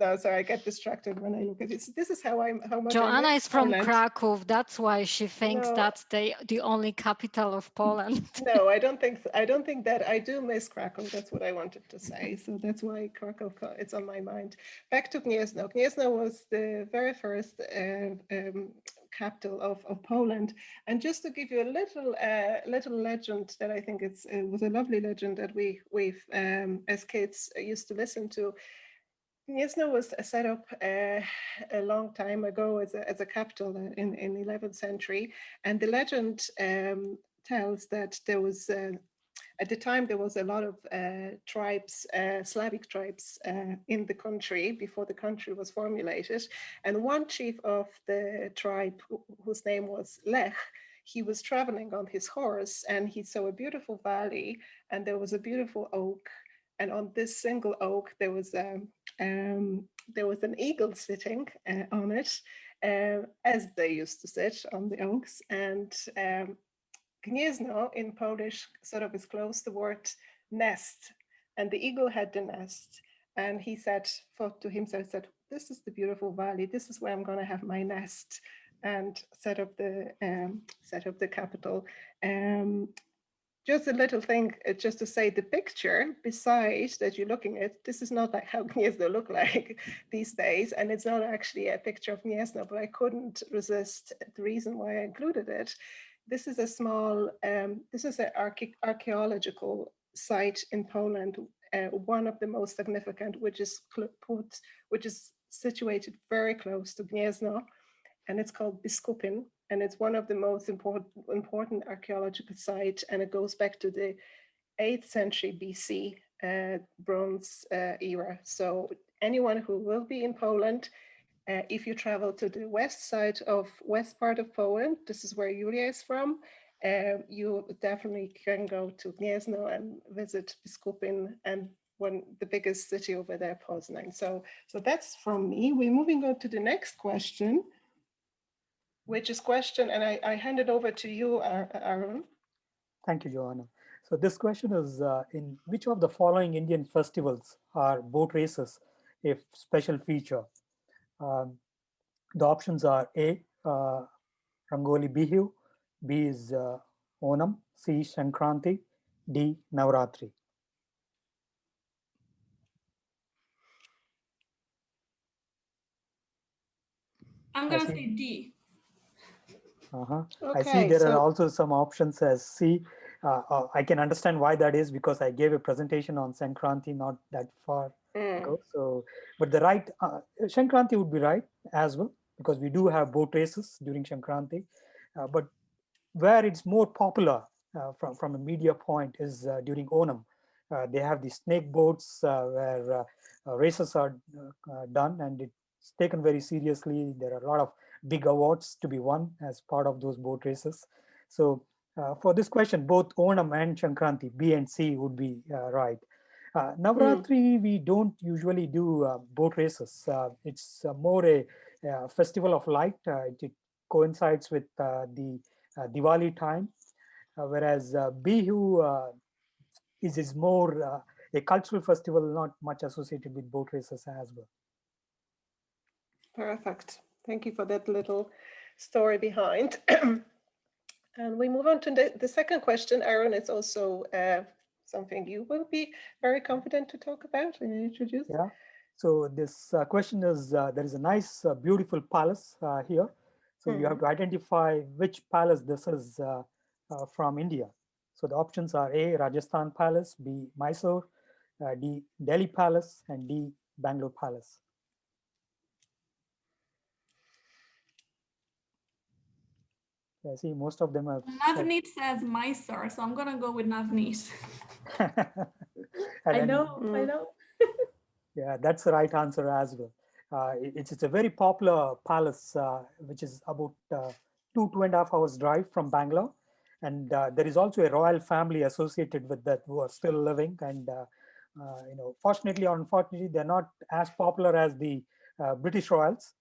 No, sorry, I get distracted when I look at it. This is how much Joanna I is from Poland. Krakow. That's why she thinks No, that's the only capital of Poland. no, I don't think so. I don't think that. I do miss Krakow. That's what I wanted to say. So that's why Krakow, it's on my mind. Back to Gniezno. Gniezno was the very first capital of Poland. And just to give you a little legend that I think it was a lovely legend that we've as kids used to listen to. Gniezno was set up a long time ago as a capital in 11th century, and the legend tells that there was at the time there was a lot of tribes, Slavic tribes in the country before the country was formulated, and one chief of the tribe whose name was Lech, he was traveling on his horse and he saw a beautiful valley and there was a beautiful oak, and on this single oak there was an eagle sitting on it, as they used to sit on the oaks. And Gniezno in Polish sort of is close to the word nest, and the eagle had the nest. And he thought to himself, this is the beautiful valley. This is where I'm going to have my nest, and set up the capital. Just a little thing, just to say, the picture beside that you're looking at, this is not like how Gniezno look like these days, and it's not actually a picture of Gniezno, but I couldn't resist the reason why I included it. This is a small, this is an archaeological site in Poland, one of the most significant, which is situated very close to Gniezno, and it's called Biskupin, and it's one of the most important archaeological sites, and it goes back to the 8th century BC, Bronze era. So anyone who will be in Poland, if you travel to the west part of Poland, this is where Julia is from, you definitely can go to Gniezno and visit Biskupin, and the biggest city over there, Poznań. So that's from me. We're moving on to the next question, which is and I hand it over to you, Aaron. Thank you, Joanna. So this question is, in which of the following Indian festivals are boat races a special feature? The options are A, Rangoli Bihu, B is Onam, C, Sankranti, D, Navratri. I'm going to say D. Okay, I see there are also some options as C. I can understand why that is, because I gave a presentation on Sankranti not that far ago. So, but the right, Sankranti would be right as well, because we do have boat races during Sankranti. But where it's more popular from a media point is during Onam. They have the snake boats where races are done, and it's taken very seriously. There are a lot of big awards to be won as part of those boat races. So for this question, both Onam and Sankranti, B and C, would be right. Navratri, we don't usually do boat races. It's more a festival of light. It coincides with the Diwali time, whereas Bihu is more a cultural festival, not much associated with boat races as well. Perfect. Thank you for that little story behind. And we move on to the second question. Aaron, it's also something you will be very confident to talk about and introduce. Yeah. So this question is, there is a nice, beautiful palace here. So you have to identify which palace this is from India. So the options are A, Rajasthan Palace, B, Mysore, D, Delhi Palace, and D, Bangalore Palace. I see most of them have. Navneet says Mysore, so I'm going to go with Navneet. I know. Yeah, that's the right answer as well. It's a very popular palace, which is about 2.5 hours drive from Bangalore. And there is also a royal family associated with that who are still living. And, fortunately or unfortunately, they're not as popular as the British royals.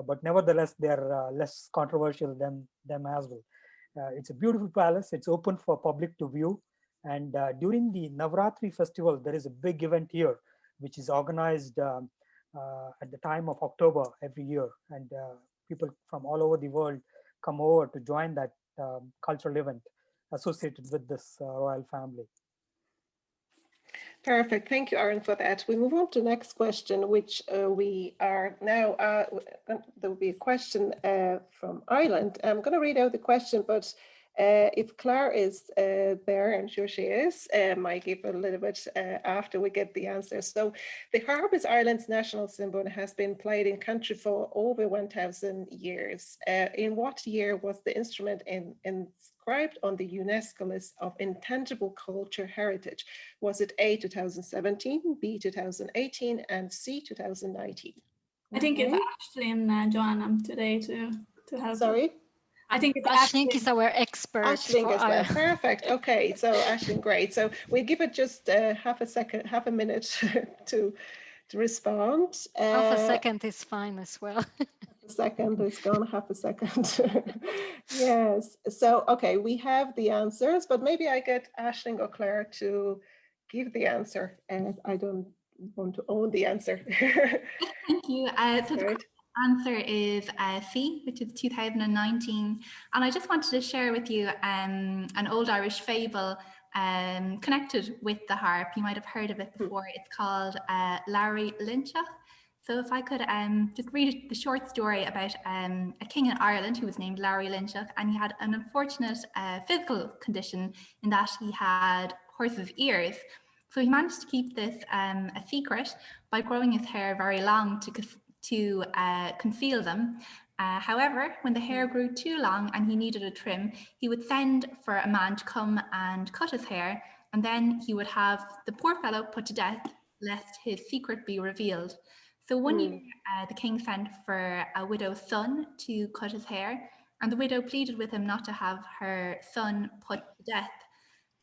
But nevertheless, they're less controversial than them as well. It's a beautiful palace. It's open for public to view. And during the Navratri festival, there is a big event here which is organized at the time of October every year. And people from all over the world come over to join that cultural event associated with this royal family. Perfect. Thank you, Aaron, for that. We move on to the next question, which we are now, there will be a question from Ireland. I'm going to read out the question, but if Claire is there, I'm sure she is, I give a little bit after we get the answer. So the harp is Ireland's national symbol and has been played in country for over 1,000 years. In what year was the instrument inscribed on the UNESCO list of intangible culture heritage? Was it A, 2017, B, 2018, and C, 2019? I think it's Ashley and Joanna today to help. Sorry? I think it's Aisling is our expert. Aisling as well. Perfect. Okay, so Aisling, great. So we give it just half a minute to respond. Half a second is fine as well. A second is gone, half a second. Yes. So, okay, we have the answers, but maybe I get Aisling or Claire to give the answer, and I don't want to own the answer. Thank you. So the answer is C, which is 2019. And I just wanted to share with you an old Irish fable connected with the harp. You might have heard of it before. It's called Larry Lynchach. So if I could just read the short story about a king in Ireland who was named Larry Lynchach, and he had an unfortunate physical condition in that he had horse's ears. So he managed to keep this a secret by growing his hair very long to conceal them. However, when the hair grew too long and he needed a trim, he would send for a man to come and cut his hair, and then he would have the poor fellow put to death lest his secret be revealed. So one year, the king sent for a widow's son to cut his hair, and the widow pleaded with him not to have her son put to death.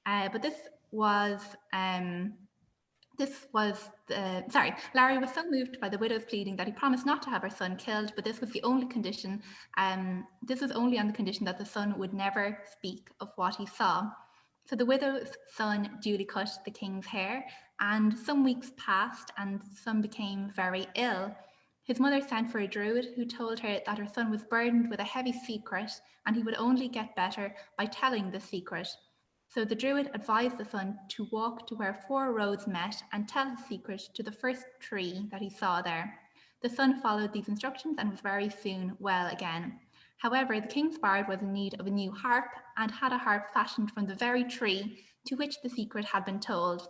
But Larry was so moved by the widow's pleading that he promised not to have her son killed, but this was the only condition. This was only on the condition that the son would never speak of what he saw. So the widow's son duly cut the king's hair, and some weeks passed and the son became very ill. His mother sent for a druid who told her that her son was burdened with a heavy secret and he would only get better by telling the secret. So the druid advised the son to walk to where 4 roads met and tell his secret to the first tree that he saw there. The son followed these instructions and was very soon well again. However, the king's bard was in need of a new harp and had a harp fashioned from the very tree to which the secret had been told.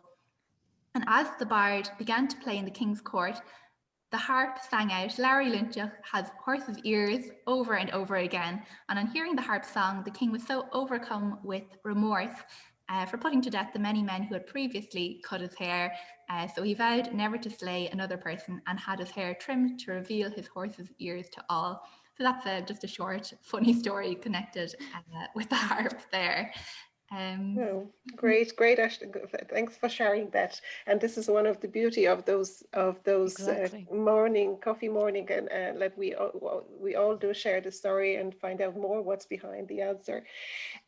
And as the bard began to play in the king's court, the harp sang out, "Larry Lynchach has horse's ears," over and over again. And on hearing the harp song, the king was so overcome with remorse for putting to death the many men who had previously cut his hair. So he vowed never to slay another person and had his hair trimmed to reveal his horse's ears to all. So that's just a short, funny story connected with the harp there. Great, Ashley. Thanks for sharing that. And this is one of the beauty of those exactly. coffee morning, and let we all do share the story and find out more what's behind the answer.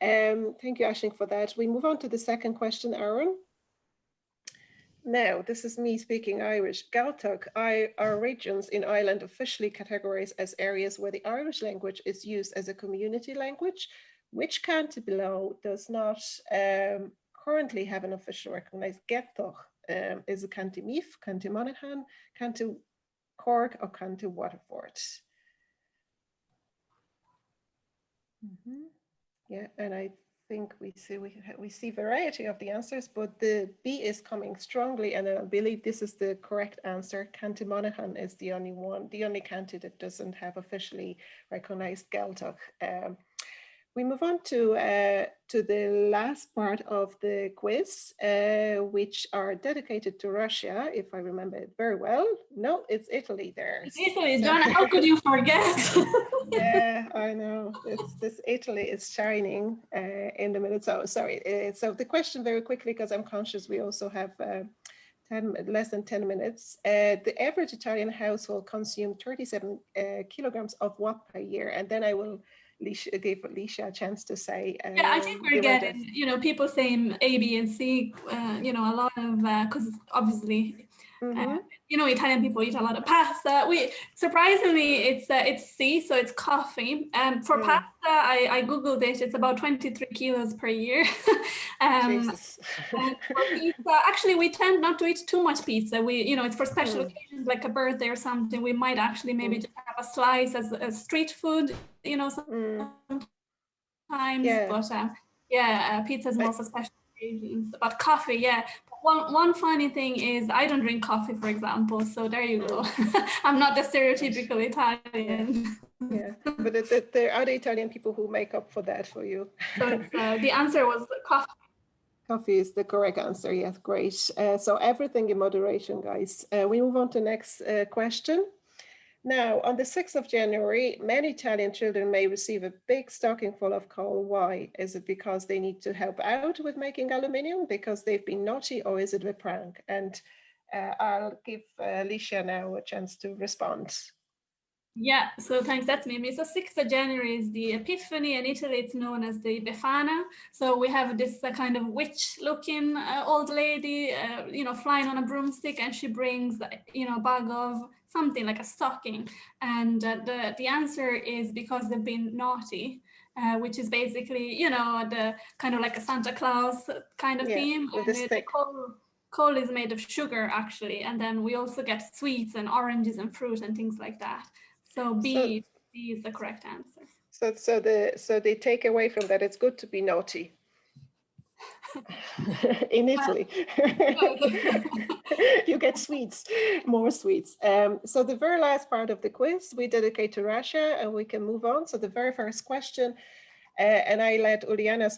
Thank you, Aisling, for that. We move on to the second question, Aaron. Now, this is me speaking Irish. Gaeltacht are regions in Ireland officially categorized as areas where the Irish language is used as a community language. Which county below does not currently have an official recognized Gaeltacht? Is it County Meath, County Monaghan, County Cork, or County Waterford? Yeah, and I think we see variety of the answers, but the B is coming strongly, and I believe this is the correct answer. County Monaghan is the only county that doesn't have officially recognized Gaeltacht. We move on to the last part of the quiz, which are dedicated to Russia, if I remember it very well. No, it's Italy there. It's Italy, John, how could you forget? Yeah, I know. This Italy is shining in the middle. So sorry. So the question very quickly, because I'm conscious we also have less than 10 minutes. The average Italian household consumed 37 kilograms of what per year? And then I will give Alicia a chance to say. Yeah, I think we're getting, people saying A, B, and C, a lot of, because obviously You know, Italian people eat a lot of pasta. Surprisingly, it's C, so it's coffee. For pasta, I googled it. It's about 23 kilos per year. Jesus. And for pizza, actually, we tend not to eat too much pizza. It's for special occasions like a birthday or something. We might actually maybe just have a slice as a street food. Sometimes. But pizza is more for special occasions. But coffee, yeah. One funny thing is I don't drink coffee, for example. So there you go. I'm not the stereotypical Italian. Yeah, but there are other Italian people who make up for that for you. So the answer was coffee. Coffee is the correct answer. Yes, great. So everything in moderation, guys. We move on to the next question. Now, on the 6th of January, many Italian children may receive a big stocking full of coal. Why? Is it because they need to help out with making aluminium because they've been naughty, or is it a prank? And I'll give Alicia now a chance to respond. Yeah, so thanks, that's Mimi. So 6th of January is the Epiphany. In Italy, it's known as the Befana. So we have this kind of witch-looking old lady, flying on a broomstick, and she brings, a bag of something like a stocking. And the answer is because they've been naughty, which is basically, the kind of like a Santa Claus kind of theme. With And a stick. coal is made of sugar, actually. And then we also get sweets and oranges and fruit and things like that. So B is the correct answer. So they take away from that. It's good to be naughty. In Italy, you get sweets, more sweets. So the very last part of the quiz we dedicate to Russia, and we can move on. So the very first question, and I let Uliana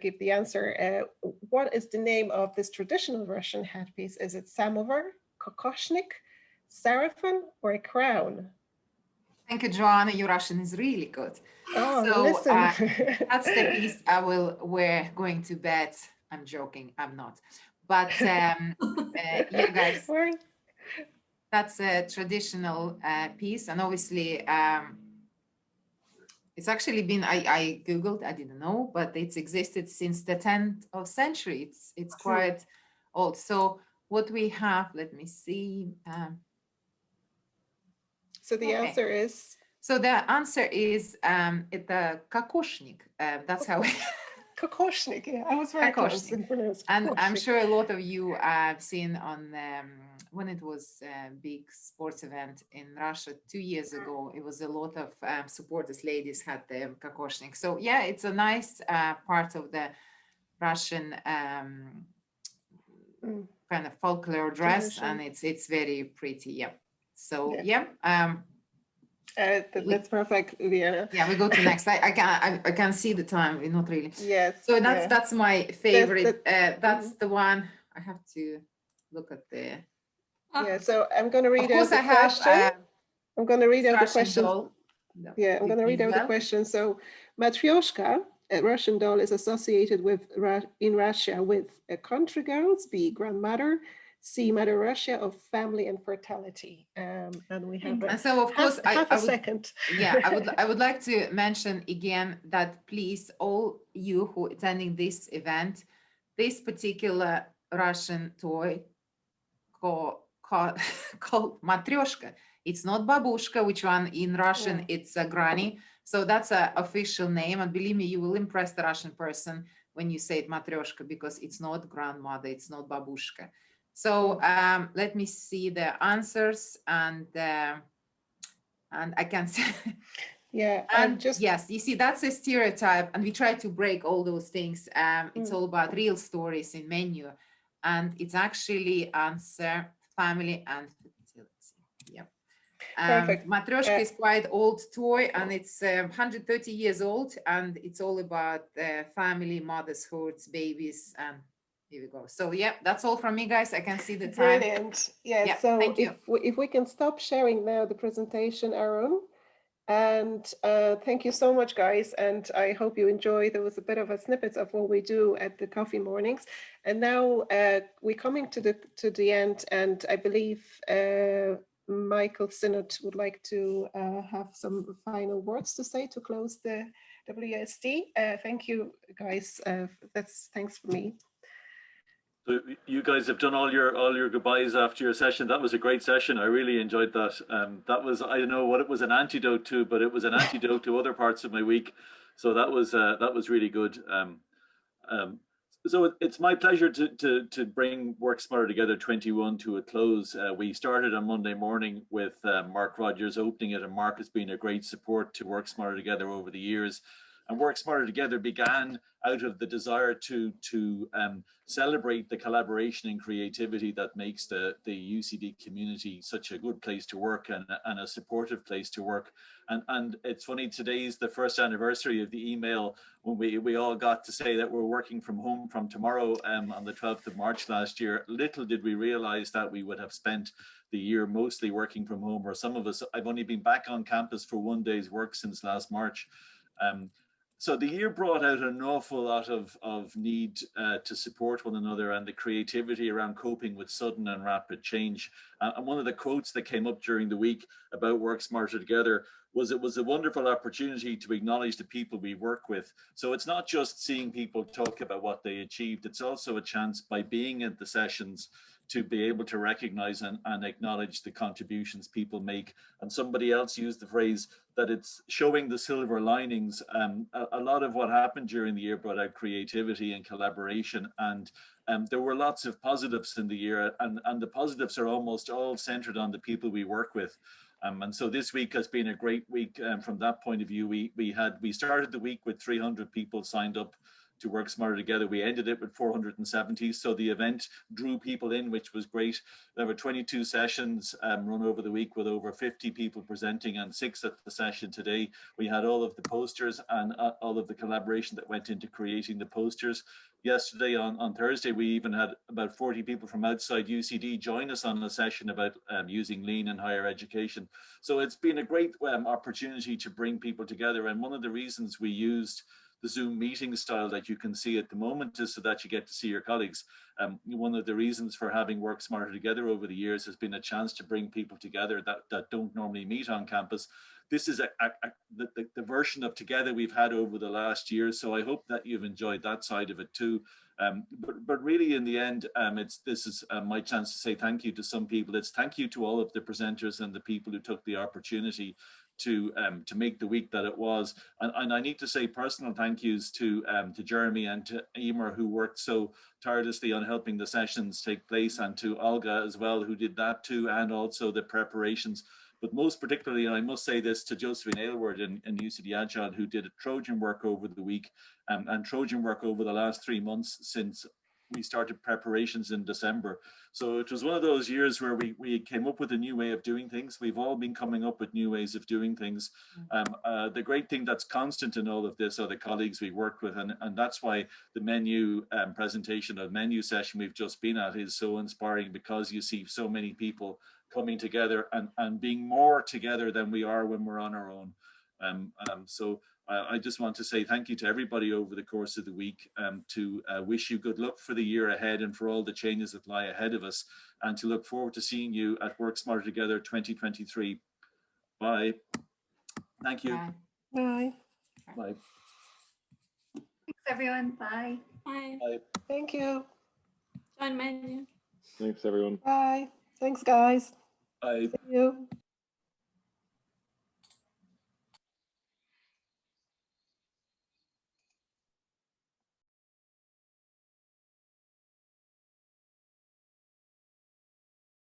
give the answer. What is the name of this traditional Russian headpiece? Is it samovar, kokoshnik, sarafan, or a crown? Thank you, Joanna. Your Russian is really good. Oh, so listen. That's the piece I will wear going to bed. I'm joking. I'm not. But yeah, guys, that's a traditional piece. And obviously, it's actually been, I Googled, I didn't know, but it's existed since the 10th of century. It's quite old. So what we have, let me see. So the answer is? So the answer is the kokoshnik. That's how we... Kokoshnik, yeah. I was very close in pronouncing. And I'm sure a lot of you have seen on when it was a big sports event in Russia 2 years ago, it was a lot of supporters, ladies had the kokoshnik. So yeah, it's a nice part of the Russian kind of folklore dress, and it's very pretty. Yeah. So that's perfect, Liana. Yeah, we go to next. I can see the time. We're not really. Yes. So that's my favorite. That's the one. I have to look at the. Yeah. So I'm going to read out the question. I'm going to read out the question. Yeah, I'm going to read out the question. So, Matryoshka, a Russian doll, is associated with in Russia with country girls, B, grandmother, C, Mother Russia, of family and fertility. And we have and so of course half a second. Yeah, I would like to mention again that please, all you who are attending this event, this particular Russian toy called Matryoshka. It's not babushka, which one in Russian it's a granny. So that's an official name, and believe me, you will impress the Russian person when you say it Matryoshka, because it's not grandmother, it's not babushka. So let me see the answers, and I can say, and yes, you see, that's a stereotype, and we try to break all those things. It's all about real stories in menu, and it's actually answer family and fertility. Yeah. Matryoshka is quite old toy, and it's 130 years old, and it's all about family, motherhoods, babies, and here we go. So yeah, that's all from me, guys. I can see the time. Brilliant. Yeah, so if we can stop sharing now the presentation, Aaron. And thank you so much, guys. And I hope you enjoy. There was a bit of a snippet of what we do at the coffee mornings. And now we're coming to the end. And I believe Michael Sinnott would like to have some final words to say to close the WSD. Thank you, guys. Thanks for me. So you guys have done all your goodbyes after your session. That was a great session. I really enjoyed that. That was, I don't know what it was an antidote to, but it was an antidote to other parts of my week. So that was really good. So it's my pleasure to bring Work Smarter Together 21 to a close. We started on Monday morning with Mark Rogers opening it, and Mark has been a great support to Work Smarter Together over the years. And Work Smarter Together began out of the desire to celebrate the collaboration and creativity that makes the UCD community such a good place to work and a supportive place to work. And it's funny, today's the first anniversary of the email when we all got to say that we're working from home from tomorrow on the 12th of March last year. Little did we realize that we would have spent the year mostly working from home, or some of us, I've only been back on campus for one day's work since last March. So the year brought out an awful lot of need to support one another and the creativity around coping with sudden and rapid change. And one of the quotes that came up during the week about Work Smarter Together was, it was a wonderful opportunity to acknowledge the people we work with. So it's not just seeing people talk about what they achieved, it's also a chance by being at the sessions to be able to recognize and acknowledge the contributions people make. And somebody else used the phrase that it's showing the silver linings. A lot of what happened during the year brought out creativity and collaboration, and there were lots of positives in the year, and the positives are almost all centered on the people we work with. And so this week has been a great week from that point of view. We started the week with 300 people signed up to Work Smarter Together. We ended it with 470. So the event drew people in, which was great. There were 22 sessions run over the week with over 50 people presenting, and 6 at the session today. We had all of the posters and all of the collaboration that went into creating the posters. Yesterday on Thursday, we even had about 40 people from outside UCD join us on a session about using lean in higher education. So it's been a great opportunity to bring people together. And one of the reasons we used the Zoom meeting style that you can see at the moment is so that you get to see your colleagues. One of the reasons for having Work Smarter Together over the years has been a chance to bring people together that don't normally meet on campus. This is the version of Together we've had over the last year, so I hope that you've enjoyed that side of it too. But really in the end, this is my chance to say thank you to some people. It's thank you to all of the presenters and the people who took the opportunity to make the week that it was. And I need to say personal thank yous to Jeremy and to Emer, who worked so tirelessly on helping the sessions take place, and to Olga as well, who did that too, and also the preparations. But most particularly, and I must say this, to Josephine Aylward in UCD Agile, who did a Trojan work over the week and Trojan work over the last 3 months since we started preparations in December. So it was one of those years where we came up with a new way of doing things. We've all been coming up with new ways of doing things. The great thing that's constant in all of this are the colleagues we work with, and that's why the menu presentation or menu session we've just been at is so inspiring, because you see so many people coming together and being more together than we are when we're on our own. So I just want to say thank you to everybody over the course of the week, to wish you good luck for the year ahead and for all the changes that lie ahead of us, and to look forward to seeing you at Work Smarter Together 2023. Bye. Thank you. Bye. Bye. Thanks, everyone. Bye. Bye. Bye. Thank you. Join menu. Thanks, everyone. Bye. Thanks, guys. Bye. See you.